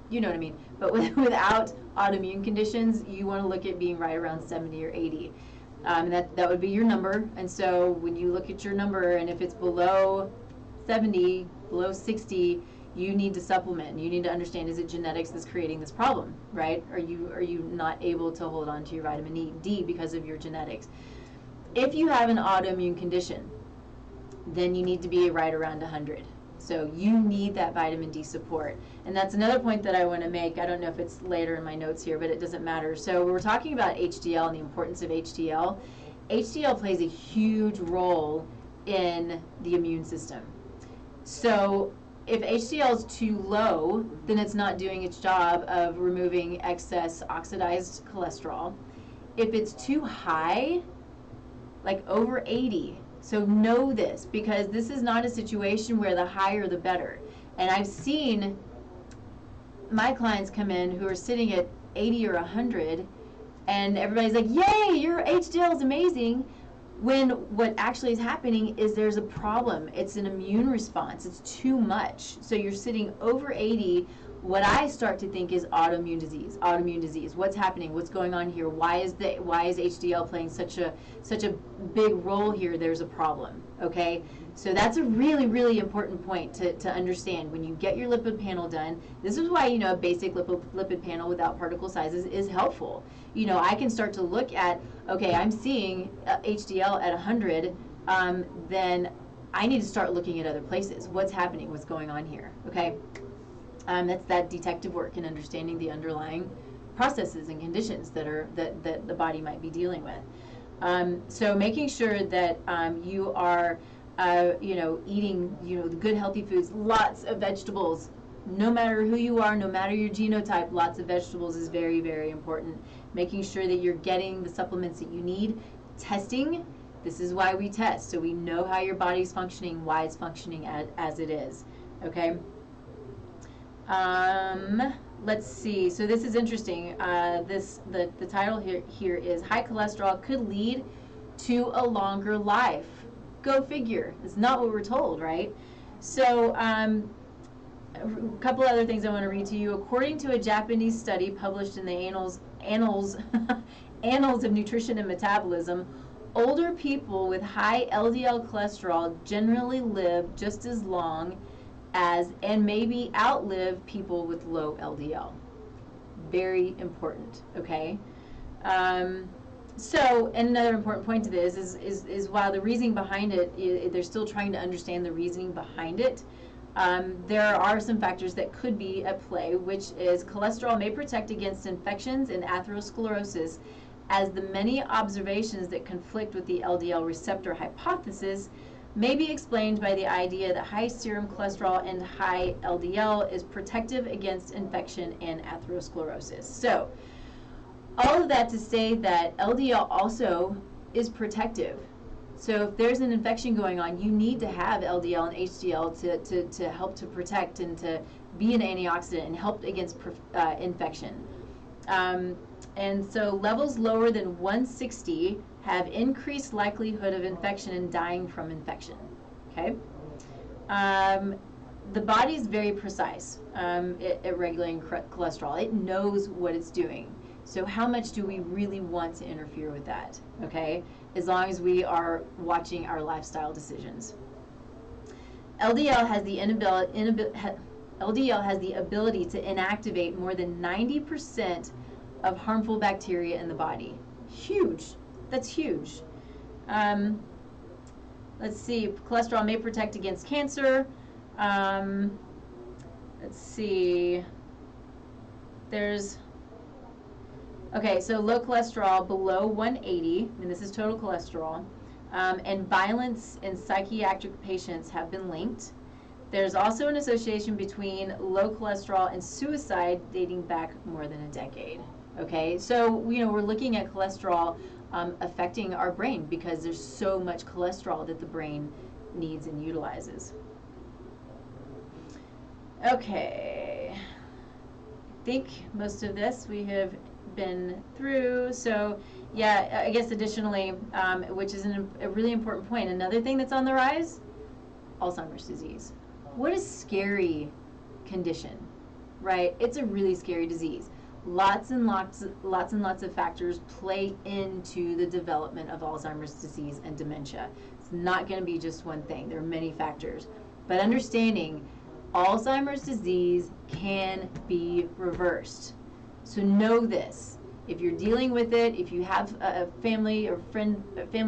you know what I mean, but without autoimmune conditions, you want to look at being right around 70 or 80. That would be your number. And so when you look at your number, and if it's below 70, below 60, you need to supplement. You need to understand, is it genetics that's creating this problem, right? Are you not able to hold on to your vitamin D because of your genetics? If you have an autoimmune condition, then you need to be right around 100. So you need that vitamin D support. And that's another point that I want to make. I don't know if it's later in my notes here, but it doesn't matter. So we're talking about HDL and the importance of HDL. HDL plays a huge role in the immune system. So if HDL is too low, then it's not doing its job of removing excess oxidized cholesterol. If it's too high, like over 80, so know this, because this is not a situation where the higher the better. And I've seen my clients come in who are sitting at 80 or 100, and everybody's like, yay, your HDL is amazing, when what actually is happening is there's a problem. It's an immune response. It's too much. So you're sitting over 80. What I start to think is autoimmune disease. Autoimmune disease. What's happening? What's going on here? Why is HDL playing such a big role here? There's a problem. Okay. So that's a really, really important point to understand when you get your lipid panel done. This is why, a basic lipid panel without particle sizes is helpful. I can start to look at, okay, I'm seeing HDL at 100, then I need to start looking at other places. What's happening? What's going on here? Okay? That's that detective work and understanding the underlying processes and conditions that the body might be dealing with. So making sure that you are eating, the good healthy foods, lots of vegetables, no matter who you are, no matter your genotype, lots of vegetables is very, very important. Making sure that you're getting the supplements that you need. Testing, this is why we test, so we know how your body's functioning, why it's functioning as it is, okay? Let's see, so this is interesting. The title here is High Cholesterol Could Lead to a Longer Life. Go figure. It's not what we're told, right? So a couple other things I want to read to you. According to a Japanese study published in the Annals of Nutrition and Metabolism, older people with high LDL cholesterol generally live just as long as and maybe outlive people with low LDL. Very important, okay? So, and another important point to this is while the reasoning behind it, they're still trying to understand the reasoning behind it, there are some factors that could be at play, which is cholesterol may protect against infections and atherosclerosis, as the many observations that conflict with the LDL receptor hypothesis may be explained by the idea that high serum cholesterol and high LDL is protective against infection and atherosclerosis. So, all of that to say that LDL also is protective. So if there's an infection going on, you need to have LDL and HDL to help to protect and to be an antioxidant and help against infection. And so levels lower than 160 have increased likelihood of infection and dying from infection. Okay. The body is very precise at regulating cholesterol. It knows what it's doing. So how much do we really want to interfere with that? Okay, as long as we are watching our lifestyle decisions. LDL has the ability to inactivate more than 90% of harmful bacteria in the body. Huge. That's huge. Let's see. Cholesterol may protect against cancer. Let's see. Okay, so low cholesterol below 180, and this is total cholesterol, and violence in psychiatric patients have been linked. There's also an association between low cholesterol and suicide dating back more than a decade. Okay, so we're looking at cholesterol affecting our brain because there's so much cholesterol that the brain needs and utilizes. Okay, I think most of this we have been through. So yeah, I guess additionally, which is a really important point, another thing that's on the rise, Alzheimer's disease. What a scary condition, right? It's a really scary disease. Lots and lots of factors play into the development of Alzheimer's disease and dementia. It's not going to be just one thing. There are many factors. But understanding Alzheimer's disease can be reversed. So know this. If you're dealing with it, if you have a family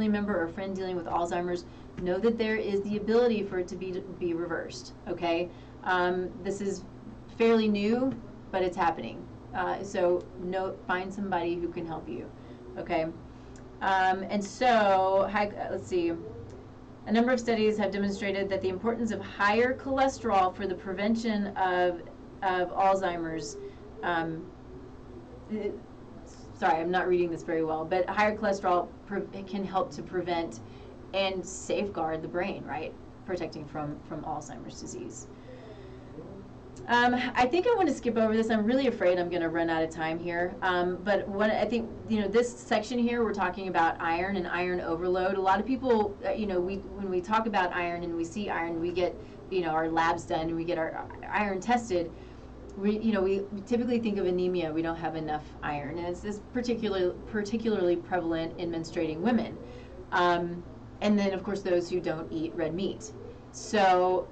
member or friend dealing with Alzheimer's, know that there is the ability for it to be reversed. Okay, this is fairly new, but it's happening. So find somebody who can help you. Okay, and so let's see. A number of studies have demonstrated that the importance of higher cholesterol for the prevention of Alzheimer's. Sorry, I'm not reading this very well, but higher cholesterol can help to prevent and safeguard the brain, right? Protecting from Alzheimer's disease. I think I want to skip over this. I'm really afraid I'm going to run out of time here. But I think, this section here, we're talking about iron and iron overload. A lot of people, when we talk about iron and we see iron, we get, our labs done and we get our iron tested. We typically think of anemia. We don't have enough iron, and it's particularly prevalent in menstruating women. and then of course those who don't eat red meat. So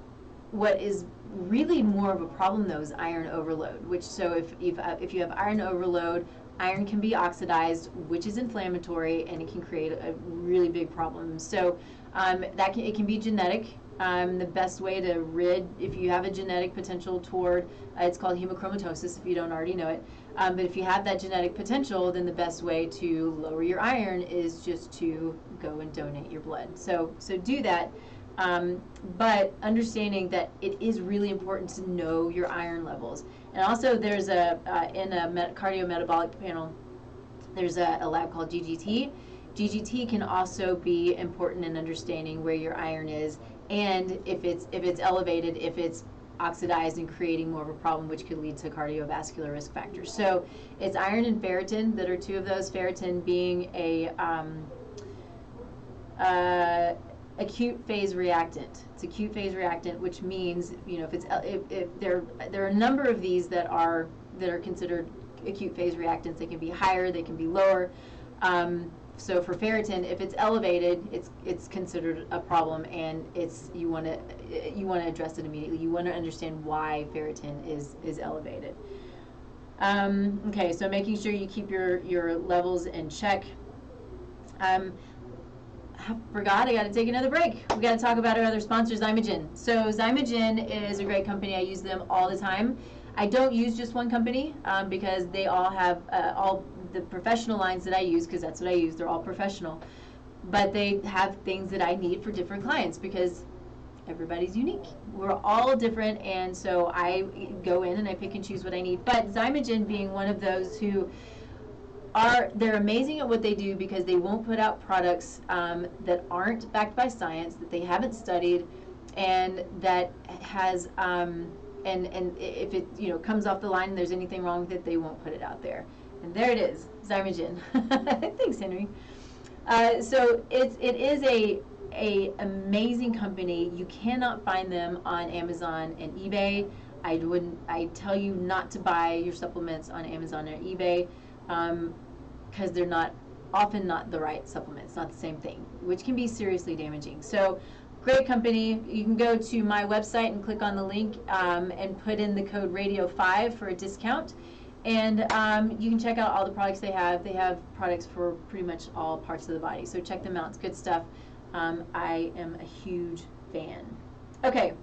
what is really more of a problem though is iron overload, which, so if you have iron overload, iron can be oxidized, which is inflammatory, and it can create a really big problem. So it can be genetic. The best way to rid, if you have a genetic potential toward, it's called hemochromatosis if you don't already know it, but if you have that genetic potential, then the best way to lower your iron is just to go and donate your blood. So do that. But understanding that it is really important to know your iron levels. And also there's in a cardiometabolic panel, there's a lab called GGT. GGT can also be important in understanding where your iron is, and if it's elevated, if it's oxidized and creating more of a problem, which could lead to cardiovascular risk factors. So it's iron and ferritin that are two of those. Ferritin being a acute phase reactant. It's acute phase reactant, which means, you know, if there are a number of these that are considered acute phase reactants. They can be higher, they can be lower. So for ferritin, if it's elevated, it's considered a problem, and you want to address it immediately. You want to understand why ferritin is elevated. Okay, so making sure you keep your levels in check. I forgot, I got to take another break. We got to talk about our other sponsor, Zymogen. So Zymogen is a great company. I use them all the time. I don't use just one company because they all have all the professional lines that I use, because that's what I use. They're all professional. But they have things that I need for different clients because everybody's unique. We're all different, and so I go in and I pick and choose what I need. But Zymogen being one of those who they're amazing at what they do, because they won't put out products that aren't backed by science, that they haven't studied, and that has and if it, you know, comes off the line and there's anything wrong with it, they won't put it out there. And there it is, Zymogen. Thanks, Henry. So it is a amazing company. You cannot find them on Amazon and eBay. I tell you not to buy your supplements on Amazon or eBay, because they're often not the right supplements, not the same thing, which can be seriously damaging. So great company. You can go to my website and click on the link and put in the code radio5 for a discount. And you can check out all the products they have. They have products for pretty much all parts of the body. So check them out. It's good stuff. I am a huge fan. Okay.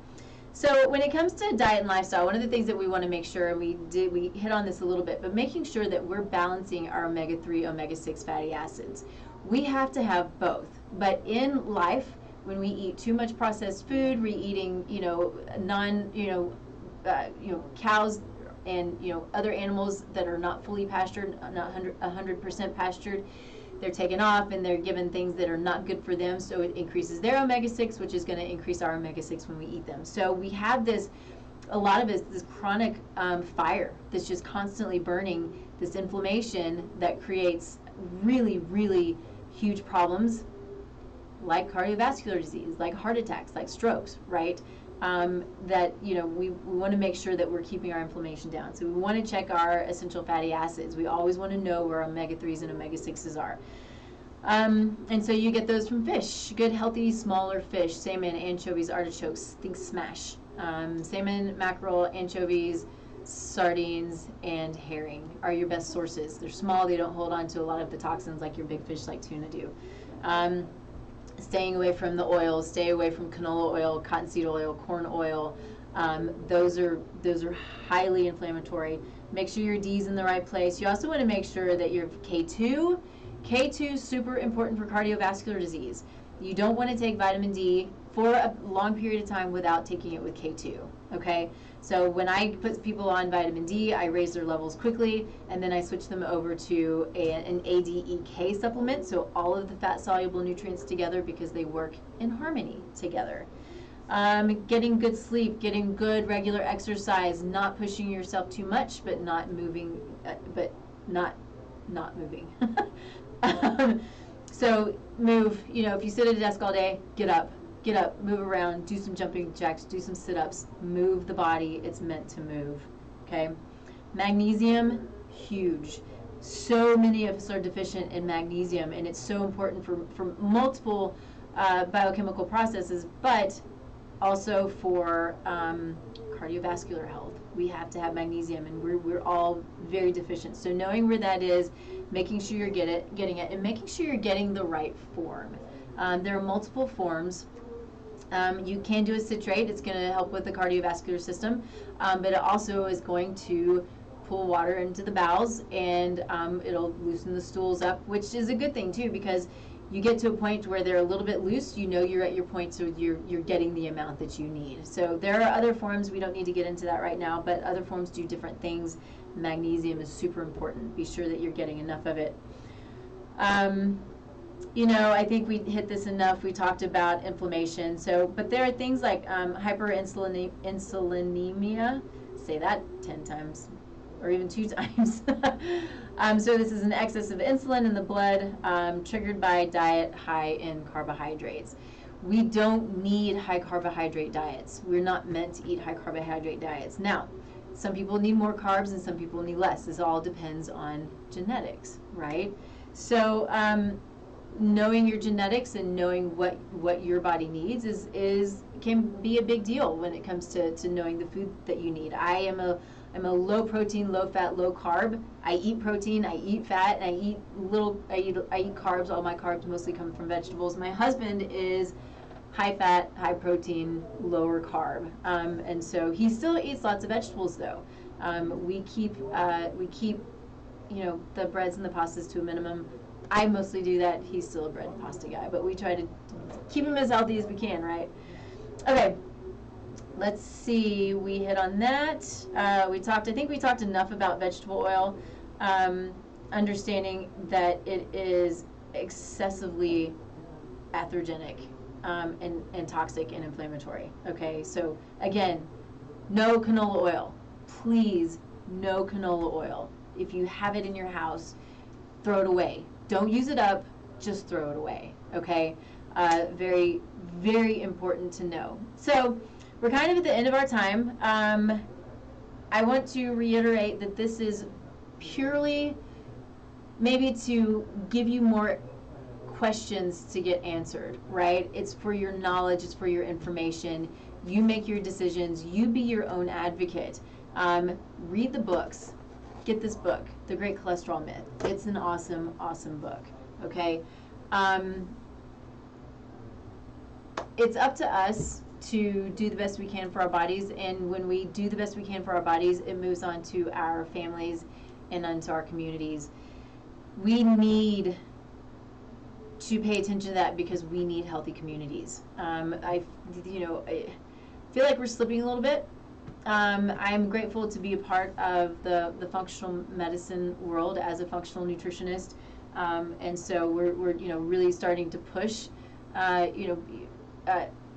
So when it comes to diet and lifestyle, one of the things that we want to make sure, and we hit on this a little bit, but making sure that we're balancing our omega-3, omega-6 fatty acids. We have to have both. But in life, when we eat too much processed food, we're eating, cows and, other animals that are not fully pastured, not 100% pastured. They're taken off and they're given things that are not good for them, so it increases their omega-6, which is going to increase our omega-6 when we eat them. So we have a lot of this chronic fire that's just constantly burning, this inflammation that creates really, really huge problems like cardiovascular disease, like heart attacks, like strokes, right? That we want to make sure that we're keeping our inflammation down. So we want to check our essential fatty acids. We always want to know where omega-3s and omega-6s are. And so you get those from fish, good healthy smaller fish, salmon, anchovies, artichokes, think smash. Salmon, mackerel, anchovies, sardines, and herring are your best sources. They're small, they don't hold on to a lot of the toxins like your big fish like tuna do. Staying away from the oils, stay away from canola oil, cottonseed oil, corn oil. Those are highly inflammatory. Make sure your D's in the right place. You also want to make sure that your K2 is super important for cardiovascular disease. You don't want to take vitamin D for a long period of time without taking it with K2, okay? So when I put people on vitamin D, I raise their levels quickly, and then I switch them over to an ADEK supplement, so all of the fat-soluble nutrients together, because they work in harmony together. Getting good sleep, getting good regular exercise, not pushing yourself too much, but not moving, not moving. So move, if you sit at a desk all day, get up, move around, do some jumping jacks, do some sit-ups, move the body. It's meant to move, okay? Magnesium, huge. So many of us are deficient in magnesium, and it's so important for multiple biochemical processes, but also for cardiovascular health. We have to have magnesium, and we're all very deficient. So knowing where that is, making sure you're getting it, and making sure you're getting the right form. There are multiple forms. You can do a citrate. It's going to help with the cardiovascular system, but it also is going to pull water into the bowels, and it'll loosen the stools up, which is a good thing too, because you get to a point where they're a little bit loose, you know you're at your point, so you're getting the amount that you need. So there are other forms, we don't need to get into that right now, but other forms do different things. Magnesium is super important. Be sure that you're getting enough of it. You know, I think we hit this enough. We talked about inflammation. So, but there are things like hyperinsulinemia. Say that 10 times, or even 2 times. So this is an excess of insulin in the blood triggered by a diet high in carbohydrates. We don't need high carbohydrate diets. We're not meant to eat high carbohydrate diets. Now, some people need more carbs and some people need less. This all depends on genetics, right? So knowing your genetics and knowing what your body needs can be a big deal when it comes to knowing the food that you need. I'm a low protein, low fat, low carb. I eat protein, I eat fat, and I eat carbs. All my carbs mostly come from vegetables. My husband is high fat, high protein, lower carb, and so he still eats lots of vegetables though. We keep you know, the breads and the pastas to a minimum. I mostly do that. He's still a bread and pasta guy, but we try to keep him as healthy as we can, right? Okay. Let's see, we hit on that. I think we talked enough about vegetable oil, understanding that it is excessively atherogenic and toxic and inflammatory. Okay, so again, no canola oil. Please, no canola oil. If you have it in your house, throw it away. Don't use it up, just throw it away. Okay, very, very important to know. So, we're kind of at the end of our time. I want to reiterate that this is purely maybe to give you more questions to get answered, right? It's for your knowledge, it's for your information. You make your decisions, you be your own advocate. Read the books. Get this book, The Great Cholesterol Myth. It's an awesome, awesome book, okay? It's up to us to do the best we can for our bodies, and when we do the best we can for our bodies, it moves on to our families and onto our communities. We need to pay attention to that because we need healthy communities. I feel like we're slipping a little bit. I'm grateful to be a part of the functional medicine world as a functional nutritionist, and so we're really starting to push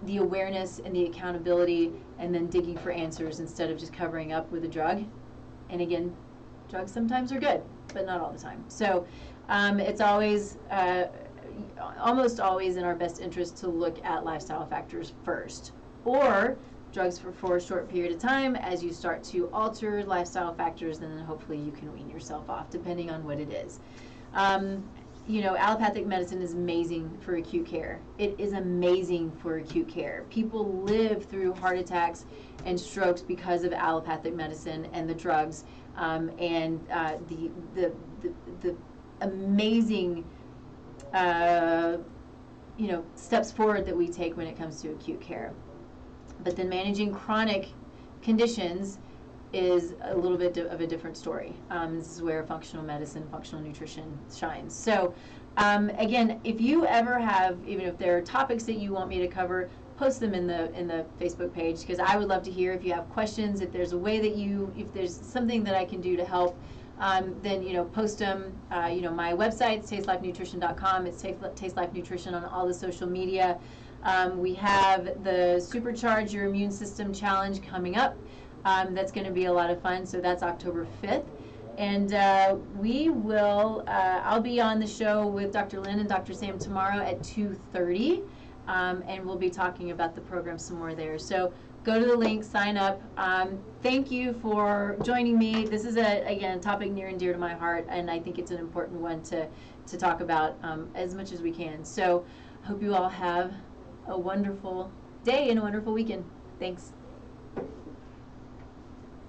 the awareness and the accountability, and then digging for answers instead of just covering up with a drug. And again, drugs sometimes are good, but not all the time. So it's always, almost always in our best interest to look at lifestyle factors first, or drugs for a short period of time. As you start to alter lifestyle factors, then hopefully you can wean yourself off, depending on what it is. Allopathic medicine is amazing for acute care. It is amazing for acute care. People live through heart attacks and strokes because of allopathic medicine and the drugs, and the amazing steps forward that we take when it comes to acute care. But then managing chronic conditions is a little bit of a different story. This is where functional medicine, functional nutrition shines. So again, if you ever have, even if there are topics that you want me to cover, post them in the Facebook page, because I would love to hear if you have questions, if there's a way that if there's something that I can do to help, then post them. My website is tastelifenutrition.com. It's Taste Life Nutrition on all the social media. We have the Supercharge Your Immune System Challenge coming up. That's going to be a lot of fun. So that's October 5th. And I'll be on the show with Dr. Lynn and Dr. Sam tomorrow at 2:30. And we'll be talking about the program some more there. So go to the link, sign up. Thank you for joining me. This is, a topic near and dear to my heart, and I think it's an important one to talk about as much as we can. So Hope you all have a wonderful day and a wonderful weekend. Thanks.